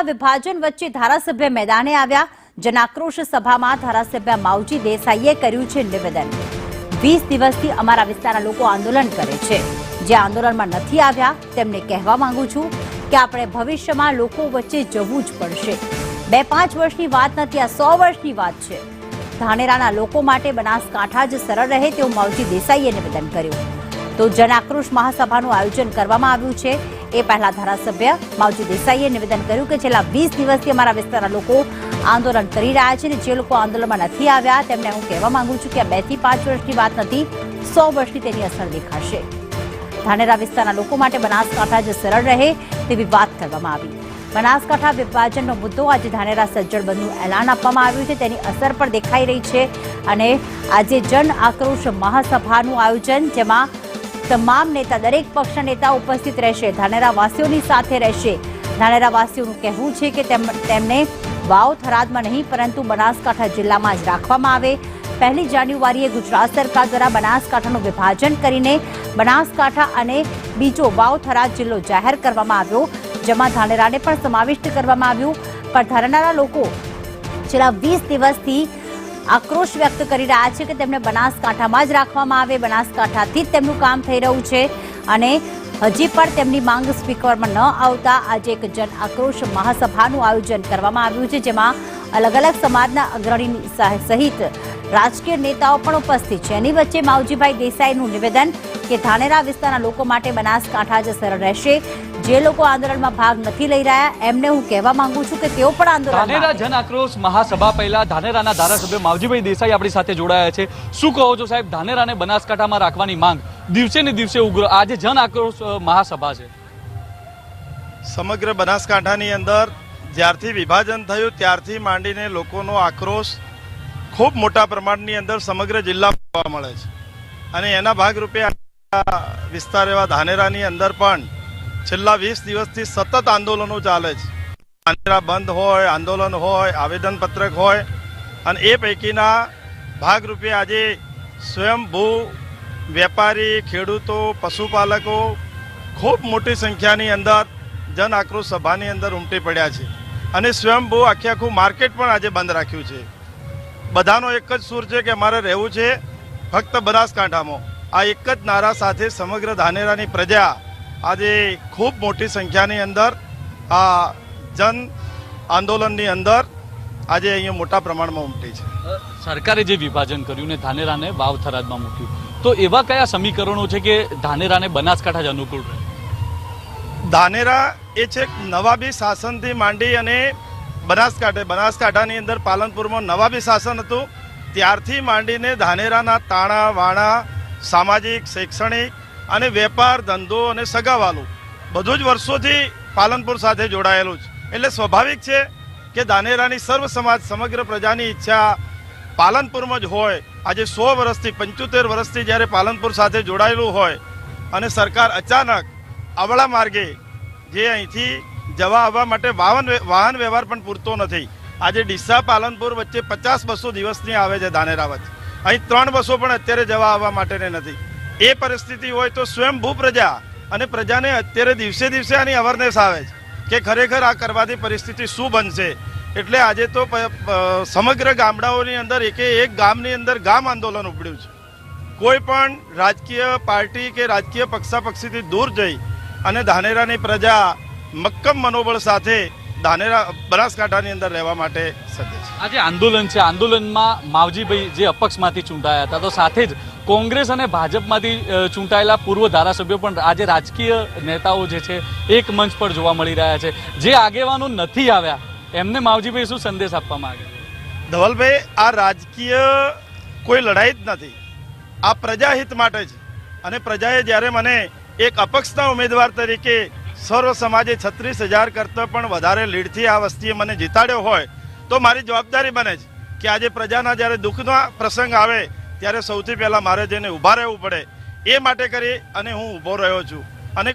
વિભાજન વચ્ચે ધારાસભ્ય મેદાને આવ્યા। જનાક્રોશ સભામાં ધારાસભ્ય માવજી દેસાઈએ કર્યું છે નિવેદન। 20 દિવસથી અમારા વિસ્તારના લોકો આંદોલન કરે છે। જે આંદોલનમાં નથી આવ્યા તેમને કહેવા માંગુ છું કે આપણે ભવિષ્યમાં લોકો વચ્ચે જવું જ પડશે। 2-5 વર્ષની વાત નથી, આ 100 વર્ષની વાત છે। ધાનેરાના લોકો માટે બનાસકાંઠા જ સરળ રહે તેવું માવજી દેસાઈએ નિવેદન કર્યું। તો જનાક્રોશ મહાસભાનું આયોજન કરવામાં આવ્યું છે। એ પહેલા ધારાસભ્ય માવજી દેસાઈએ નિવેદન કર્યું કે છેલ્લા 20 દિવસથી અમારા વિસ્તારના લોકો આંદોલન કરી રહ્યા છે અને જે લોકો આંદોલનમાં નથી આવ્યા તેમને હું કહેવા માંગુ છું કે આ 2 થી 5 વર્ષની વાત નથી, 100 વર્ષની તેની અસર દેખાશે। ધાનેરા વિસ્તારના લોકો માટે બનાસકાંઠા જ સરળ રહે તેવી વાત કરવામાં આવી। બનાસકાંઠા વિભાજનનો મુદ્દો આજે ધાનેરા સજ્જડ બંધનું એલાન આપવામાં આવ્યું છે, તેની અસર પણ દેખાઈ રહી છે અને આજે જન આક્રોશ મહાસભાનું આયોજન, જેમાં તમામ નેતા, દરેક પક્ષના નેતા ઉપસ્થિત રહેશે, ધાનેરાવાસીઓની સાથે રહેશે। ધાનેરાવાસીઓનું કહેવું છે કે તેમને વાવ થરાદમાં નહીં પરંતુ બનાસકાંઠા જિલ્લામાં જ રાખવામાં આવે। 1 જાન્યુઆરીએ ગુજરાત સરકાર દ્વારા બનાસકાંઠાનું વિભાજન કરીને બનાસકાંઠા અને બીજો વાવ થરાદ જિલ્લો જાહેર કરવામાં આવ્યો, જેમાં ધાનેરાને પણ સમાવિષ્ટ કરવામાં આવ્યું। પણ ધાનેરાના લોકો છેલ્લા 20 દિવસથી આક્રોશ વ્યક્ત કરી રહ્યા છે કે તેમને બનાસકાંઠામાં જ રાખવામાં આવે, બનાસકાંઠાથી જ તેમનું કામ થઈ રહ્યું છે અને હજી પણ તેમની માંગ સ્વીકારવામાં ન આવતા આજે એક જન આક્રોશ મહાસભાનું આયોજન કરવામાં આવ્યું છે, જેમાં અલગ અલગ સમાજના અગ્રણી સહિત રાજકીય નેતાઓ પણ ઉપસ્થિત છે। એની વચ્ચે માવજીભાઈ દેસાઈનું નિવેદન કે ધાનેરા વિસ્તારના લોકો માટે બનાસકાંઠા જ સરળ રહેશે। જે લોકો આંદોલનમાં ભાગ નથી લઈ રહ્યા એમને હું કહેવા માંગુ છું કે તેઓ પણ આંદોલન ધાનેરા જન આક્રોશ મહાસભા પહેલા ધાનેરાના ધારાસભ્ય માવજીભાઈ દેસાઈ આપણી સાથે જોડાયા છે। શું કહો છો સાહેબ, ધાનેરાને બનાસકાંઠામાં રાખવાની માંગ દિવસે ને દિવસે ઉગ્ર, આજે જન આક્રોશ મહાસભા છે। સમગ્ર બનાસકાંઠાની અંદર જ્યારથી વિભાજન થયું ત્યારથી માંડીને લોકોનો આક્રોશ ખૂબ મોટા પ્રમાણની અંદર સમગ્ર જિલ્લામાં જોવા મળે છે અને એના ભાગરૂપે વિસ્તાર એવા ધાનેરાની અંદર પણ છેલ્લા 20 દિવસથી સતત આંદોલનો ચાલે છે। ધાનેરા બંધ હોય, આંદોલન હોય, આવેદનપત્રક હોય અને એ પૈકીના ભાગરૂપે આજે સ્વયંભૂ વેપારી, ખેડૂતો, પશુપાલકો ખૂબ મોટી સંખ્યાની અંદર જન આક્રોશ સભાની અંદર ઉમટી પડ્યા છે અને સ્વયંભૂ આખું માર્કેટ પણ આજે બંધ રાખ્યું છે। બધાનો એક જ સૂર છે કે અમારે રહેવું છે ફક્ત બનાસકાંઠામાં। આ એક જ નારા સાથે સમગ્ર ધાનેરાની પ્રજા આજે ખૂબ મોટી સંખ્યાની અંદર આ જન આંદોલનની અંદર આજે અહીંયા મોટા પ્રમાણમાં ઉમટી છે। સરકારે જે વિભાજન કર્યું ને ધાનેરાને વાવ થરાદમાં મૂક્યું, તો એવા કયા સમીકરણો છે કે ધાનેરાને બનાસકાંઠા જ અનુકૂળ રહે? ધાનેરા એ છે નવાબી શાસનથી માંડી અને બનાસકાંઠાની અંદર પાલનપુરમાં નવાબી શાસન હતું ત્યારથી માંડીને ધાનેરાના તાણા વાણા, સામાજિક, શૈક્ષણિક અને વેપાર, ધંધો અને સગાવાલું બધું જ વર્ષોથી પાલનપુર સાથે જોડાયેલું છે। એટલે સ્વાભાવિક છે કે ધાનેરાની સર્વ સમાજ, સમગ્ર પ્રજાની ઈચ્છા પાલનપુરમાં જ હોય। આજે 100 વર્ષથી, 75 વર્ષથી જ્યારે પાલનપુર સાથે જોડાયેલું હોય અને સરકાર અચાનક અવળા માર્ગે જે અહીંથી જવા આવવા માટે વાહન વ્યવહાર પણ પૂરતો નથી। આજે ડીસા પાલનપુર વચ્ચે 50 બસો દિવસની આવે છે ધાનેરા વચ્ચે, અહીં 3 બસો પણ અત્યારે જવા આવવા માટેની નથી। એ પરિસ્થિતિ હોય તો સ્વયંભૂ પ્રજા અને પ્રજાને અત્યારે દિવસે દિવસે આની અવેરનેસ આવે છે કે ખરેખર આ કરવાથી પરિસ્થિતિ શું બનશે। એટલે આજે તો સમગ્ર ગામડાઓની અંદર એક ગામની અંદર ગામ આંદોલન ઉપડ્યું છે। કોઈ પણ રાજકીય પાર્ટી કે રાજકીય પક્ષાપક્ષીથી દૂર જઈ અને ધાનેરાની પ્રજા મક્કમ મનોબળ સાથે ધાનેરા બનાસકાંઠાની અંદર રહેવા માટે સજ્જ છે। આજે આંદોલન છે, આંદોલનમાં માવજીભાઈ જે અપક્ષમાંથી ચૂંટાયા હતા, તો સાથે જ કોંગ્રેસ અને ભાજપમાંથી ચૂંટાયેલા પૂર્વ ધારાસભ્યો પણ આજે રાજકીય નેતાઓ જે છે એક મંચ પર જોવા મળી રહ્યા છે। જે આગેવાનો નથી આવ્યા એમને માવજીભાઈ શું સંદેશ આપવા માંગે? ધવલભાઈ, આ રાજકીય કોઈ લડાઈ જ નથી, આ પ્રજાહિત માટે છે અને પ્રજાએ જ્યારે મને એક અપક્ષના ઉમેદવાર તરીકે સર્વ સમાજે 36,000 કરતાં પણ વધારે લીડથી આ વસ્તીએ મને જીતાડ્યો હોય તો મારી જવાબદારી બને છે કે આજે પ્રજાના જ્યારે દુઃખનો પ્રસંગ આવે ત્યારે સૌથી પહેલાં મારે જઈને ઊભા રહેવું પડે। એ માટે કરી અને હું ઊભો રહ્યો છું અને